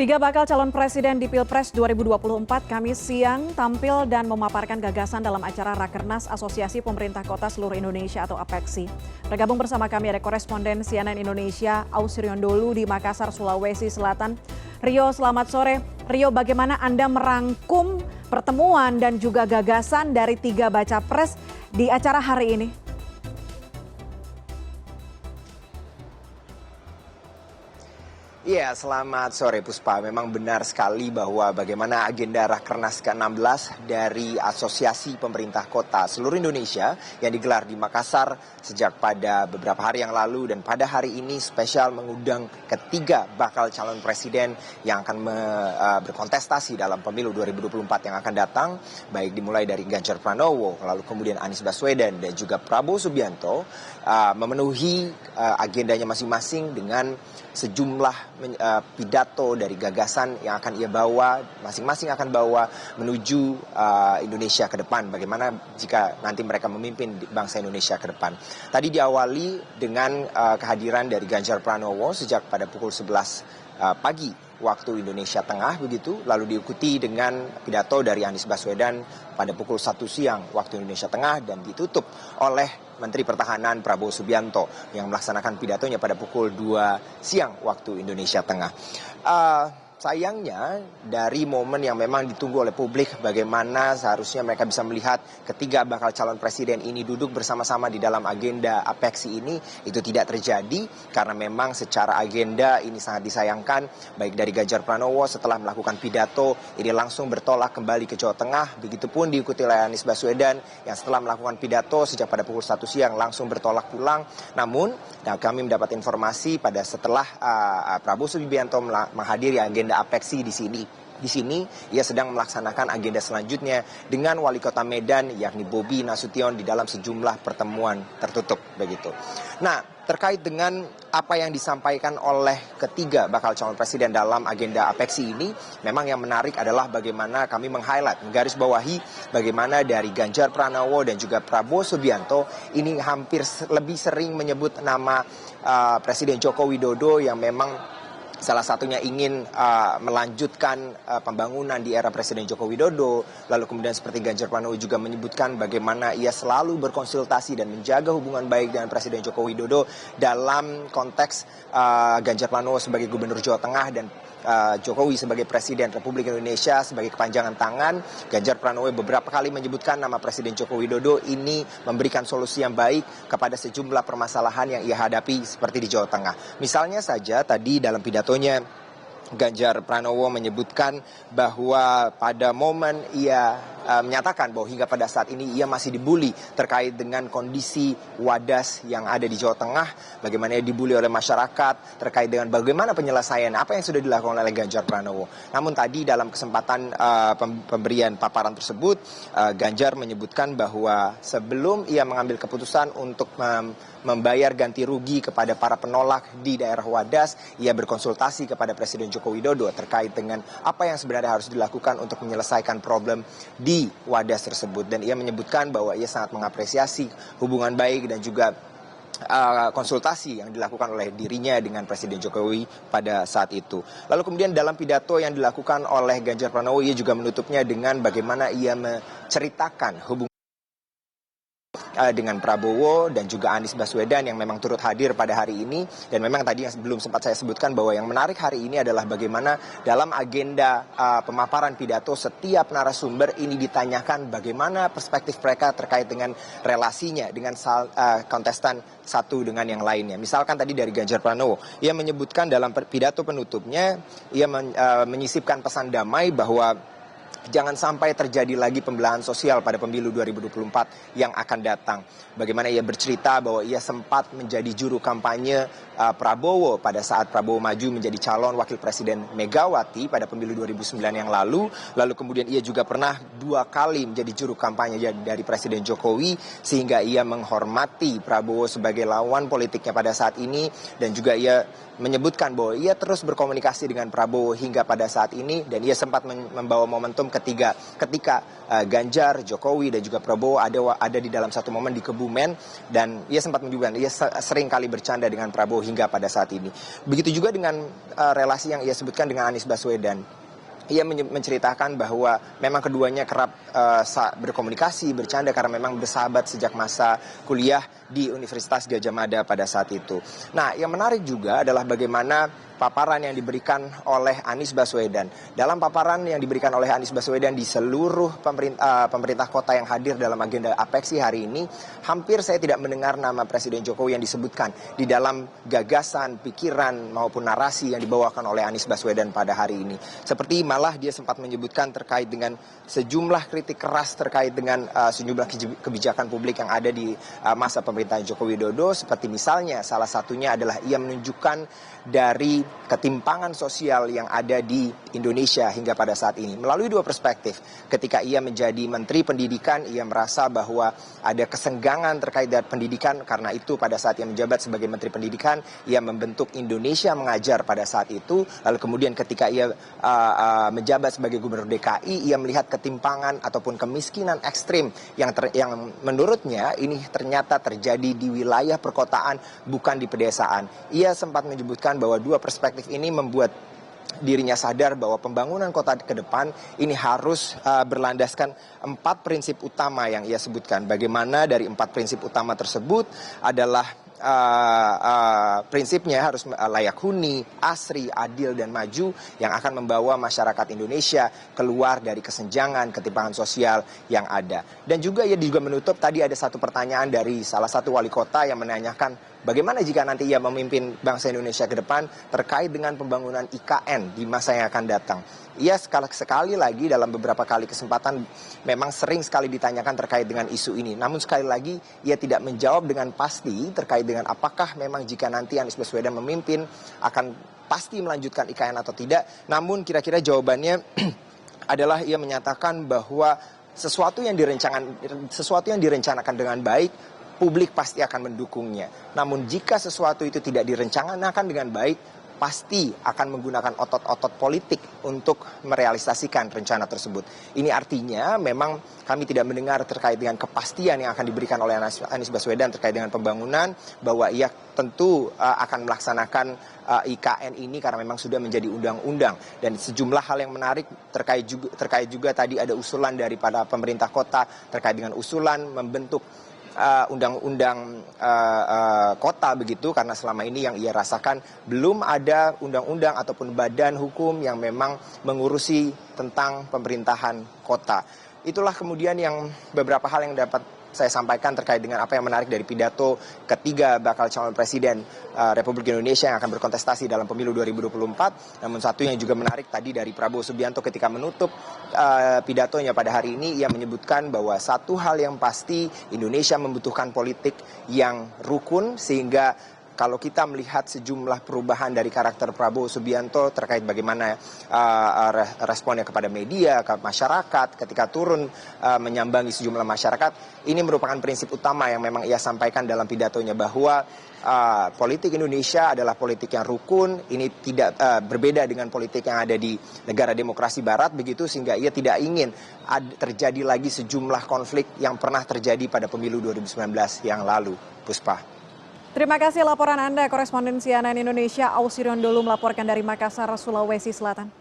Tiga bakal calon presiden di Pilpres 2024 Kamis siang tampil dan memaparkan gagasan dalam acara Rakernas Asosiasi Pemerintah Kota Seluruh Indonesia atau APEKSI. Bergabung bersama kami ada koresponden CNN Indonesia Ausirion Dholu di Makassar, Sulawesi Selatan. Rio, selamat sore. Rio, bagaimana Anda merangkum pertemuan dan juga gagasan dari tiga baca pres di acara hari ini? Iya, selamat sore Puspa. Memang benar sekali bahwa bagaimana agenda Rakernas ke-16 dari Asosiasi Pemerintah Kota Seluruh Indonesia yang digelar di Makassar sejak pada beberapa hari yang lalu dan pada hari ini spesial mengundang ketiga bakal calon presiden yang akan berkontestasi dalam pemilu 2024 yang akan datang, baik dimulai dari Ganjar Pranowo, lalu kemudian Anies Baswedan dan juga Prabowo Subianto, memenuhi agendanya masing-masing dengan sejumlah pidato dari gagasan yang akan ia bawa, masing-masing akan bawa menuju Indonesia ke depan. Bagaimana jika nanti mereka memimpin bangsa Indonesia ke depan. Tadi diawali dengan kehadiran dari Ganjar Pranowo sejak pada pukul 11 pagi waktu Indonesia Tengah begitu, lalu diikuti dengan pidato dari Anies Baswedan pada pukul 1 siang waktu Indonesia Tengah dan ditutup oleh Menteri Pertahanan Prabowo Subianto yang melaksanakan pidatonya pada pukul 2 siang waktu Indonesia Tengah. Sayangnya dari momen yang memang ditunggu oleh publik bagaimana seharusnya mereka bisa melihat ketiga bakal calon presiden ini duduk bersama-sama di dalam agenda APEKSI ini, itu tidak terjadi karena memang secara agenda ini sangat disayangkan. Baik dari Ganjar Pranowo setelah melakukan pidato ini langsung bertolak kembali ke Jawa Tengah, begitupun diikuti oleh Anies Baswedan yang setelah melakukan pidato sejak pada pukul 1 siang langsung bertolak pulang. Namun kami mendapat informasi pada setelah Prabowo Subianto menghadiri agenda APEKSI di sini. Di sini ia sedang melaksanakan agenda selanjutnya dengan Wali Kota Medan yakni Bobi Nasution di dalam sejumlah pertemuan tertutup begitu. Nah, terkait dengan apa yang disampaikan oleh ketiga bakal calon presiden dalam agenda APEKSI ini, memang yang menarik adalah bagaimana kami meng-highlight, menggarisbawahi bagaimana dari Ganjar Pranowo dan juga Prabowo Subianto ini hampir lebih sering menyebut nama Presiden Joko Widodo yang memang salah satunya ingin melanjutkan pembangunan di era Presiden Joko Widodo. Lalu kemudian seperti Ganjar Pranowo juga menyebutkan bagaimana ia selalu berkonsultasi dan menjaga hubungan baik dengan Presiden Joko Widodo dalam konteks Ganjar Pranowo sebagai Gubernur Jawa Tengah dan Jokowi sebagai Presiden Republik Indonesia sebagai kepanjangan tangan. Ganjar Pranowo beberapa kali menyebutkan nama Presiden Joko Widodo ini memberikan solusi yang baik kepada sejumlah permasalahan yang ia hadapi seperti di Jawa Tengah. Misalnya saja tadi dalam pidatonya Ganjar Pranowo menyebutkan bahwa pada momen ia menyatakan bahwa hingga pada saat ini ia masih dibully terkait dengan kondisi wadas yang ada di Jawa Tengah, bagaimana ia dibully oleh masyarakat terkait dengan bagaimana penyelesaian apa yang sudah dilakukan oleh Ganjar Pranowo. Namun tadi dalam kesempatan pemberian paparan tersebut, Ganjar menyebutkan bahwa sebelum ia mengambil keputusan untuk membayar ganti rugi kepada para penolak di daerah wadas, ia berkonsultasi kepada Presiden Joko Widodo terkait dengan apa yang sebenarnya harus dilakukan untuk menyelesaikan problem di wadas tersebut. Dan ia menyebutkan bahwa ia sangat mengapresiasi hubungan baik dan juga konsultasi yang dilakukan oleh dirinya dengan Presiden Jokowi pada saat itu. Lalu kemudian dalam pidato yang dilakukan oleh Ganjar Pranowo, ia juga menutupnya dengan bagaimana ia menceritakan hubungan dengan Prabowo dan juga Anies Baswedan yang memang turut hadir pada hari ini. Dan memang tadi yang belum sempat saya sebutkan bahwa yang menarik hari ini adalah bagaimana dalam agenda pemaparan pidato setiap narasumber ini ditanyakan bagaimana perspektif mereka terkait dengan relasinya dengan kontestan satu dengan yang lainnya. Misalkan tadi dari Ganjar Pranowo, ia menyebutkan dalam pidato penutupnya, ia menyisipkan pesan damai bahwa jangan sampai terjadi lagi pembelahan sosial pada pemilu 2024 yang akan datang. Bagaimana ia bercerita bahwa ia sempat menjadi juru kampanye Prabowo pada saat Prabowo maju menjadi calon wakil presiden Megawati pada pemilu 2009 yang lalu. Lalu kemudian ia juga pernah 2 kali menjadi juru kampanye dari Presiden Jokowi, sehingga ia menghormati Prabowo sebagai lawan politiknya pada saat ini. Dan juga ia menyebutkan bahwa ia terus berkomunikasi dengan Prabowo hingga pada saat ini, dan ia sempat membawa momentum ketika Ganjar, Jokowi dan juga Prabowo ada di dalam satu momen di Kebumen, dan ia sempat menyebutkan ia sering kali bercanda dengan Prabowo hingga pada saat ini. Begitu juga dengan relasi yang ia sebutkan dengan Anies Baswedan. Ia menceritakan bahwa memang keduanya kerap berkomunikasi, bercanda karena memang bersahabat sejak masa kuliah di Universitas Gadjah Mada pada saat itu. Nah, yang menarik juga adalah bagaimana paparan yang diberikan oleh Anies Baswedan. Dalam paparan yang diberikan oleh Anies Baswedan di seluruh pemerintah kota yang hadir dalam agenda APEXI hari ini, hampir saya tidak mendengar nama Presiden Jokowi yang disebutkan di dalam gagasan, pikiran maupun narasi yang dibawakan oleh Anies Baswedan pada hari ini. Seperti malah dia sempat menyebutkan terkait dengan sejumlah kritik keras terkait dengan sejumlah kebijakan publik yang ada di masa pemerintahan Joko Widodo, seperti misalnya salah satunya adalah ia menunjukkan dari ketimpangan sosial yang ada di Indonesia hingga pada saat ini melalui dua perspektif. Ketika ia menjadi Menteri Pendidikan, ia merasa bahwa ada kesenggangan terkait dengan pendidikan, karena itu pada saat ia menjabat sebagai Menteri Pendidikan, ia membentuk Indonesia Mengajar pada saat itu. Lalu kemudian ketika ia menjabat sebagai Gubernur DKI, ia melihat ketimpangan ataupun kemiskinan ekstrim yang menurutnya ini ternyata terjadi di wilayah perkotaan, bukan di pedesaan. Ia sempat menyebutkan bahwa dua perspektif ini membuat dirinya sadar bahwa pembangunan kota ke depan ini harus berlandaskan 4 prinsip utama yang ia sebutkan. Bagaimana dari 4 prinsip utama tersebut adalah prinsipnya harus layak huni, asri, adil, dan maju yang akan membawa masyarakat Indonesia keluar dari kesenjangan, ketimpangan sosial yang ada. Dan juga ia juga menutup, tadi ada satu pertanyaan dari salah satu wali kota yang menanyakan bagaimana jika nanti ia memimpin bangsa Indonesia ke depan terkait dengan pembangunan IKN di masa yang akan datang. Ia sekali lagi dalam beberapa kali kesempatan memang sering sekali ditanyakan terkait dengan isu ini. Namun sekali lagi ia tidak menjawab dengan pasti terkait dengan apakah memang jika nanti Anies Baswedan memimpin akan pasti melanjutkan IKN atau tidak. Namun kira-kira jawabannya adalah ia menyatakan bahwa sesuatu yang direncanakan dengan baik, publik pasti akan mendukungnya. Namun jika sesuatu itu tidak direncanakan dengan baik, pasti akan menggunakan otot-otot politik untuk merealisasikan rencana tersebut. Ini artinya memang kami tidak mendengar terkait dengan kepastian yang akan diberikan oleh Anies Baswedan terkait dengan pembangunan, bahwa ia tentu akan melaksanakan IKN ini karena memang sudah menjadi undang-undang. Dan sejumlah hal yang menarik terkait juga tadi ada usulan daripada pemerintah kota terkait dengan usulan membentuk undang-undang kota begitu, karena selama ini yang ia rasakan belum ada undang-undang ataupun badan hukum yang memang mengurusi tentang pemerintahan kota. Itulah kemudian yang beberapa hal yang dapat saya sampaikan terkait dengan apa yang menarik dari pidato ketiga bakal calon presiden Republik Indonesia yang akan berkontestasi dalam pemilu 2024. Namun satu yang juga menarik tadi dari Prabowo Subianto ketika menutup pidatonya pada hari ini, ia menyebutkan bahwa satu hal yang pasti, Indonesia membutuhkan politik yang rukun, sehingga kalau kita melihat sejumlah perubahan dari karakter Prabowo Subianto terkait bagaimana responnya kepada media, ke masyarakat, ketika turun menyambangi sejumlah masyarakat, ini merupakan prinsip utama yang memang ia sampaikan dalam pidatonya, bahwa politik Indonesia adalah politik yang rukun. Ini tidak berbeda dengan politik yang ada di negara demokrasi barat begitu, sehingga ia tidak ingin terjadi lagi sejumlah konflik yang pernah terjadi pada pemilu 2019 yang lalu. Puspa. Terima kasih laporan Anda, koresponden CNN Indonesia Ausirion Dholu melaporkan dari Makassar, Sulawesi Selatan.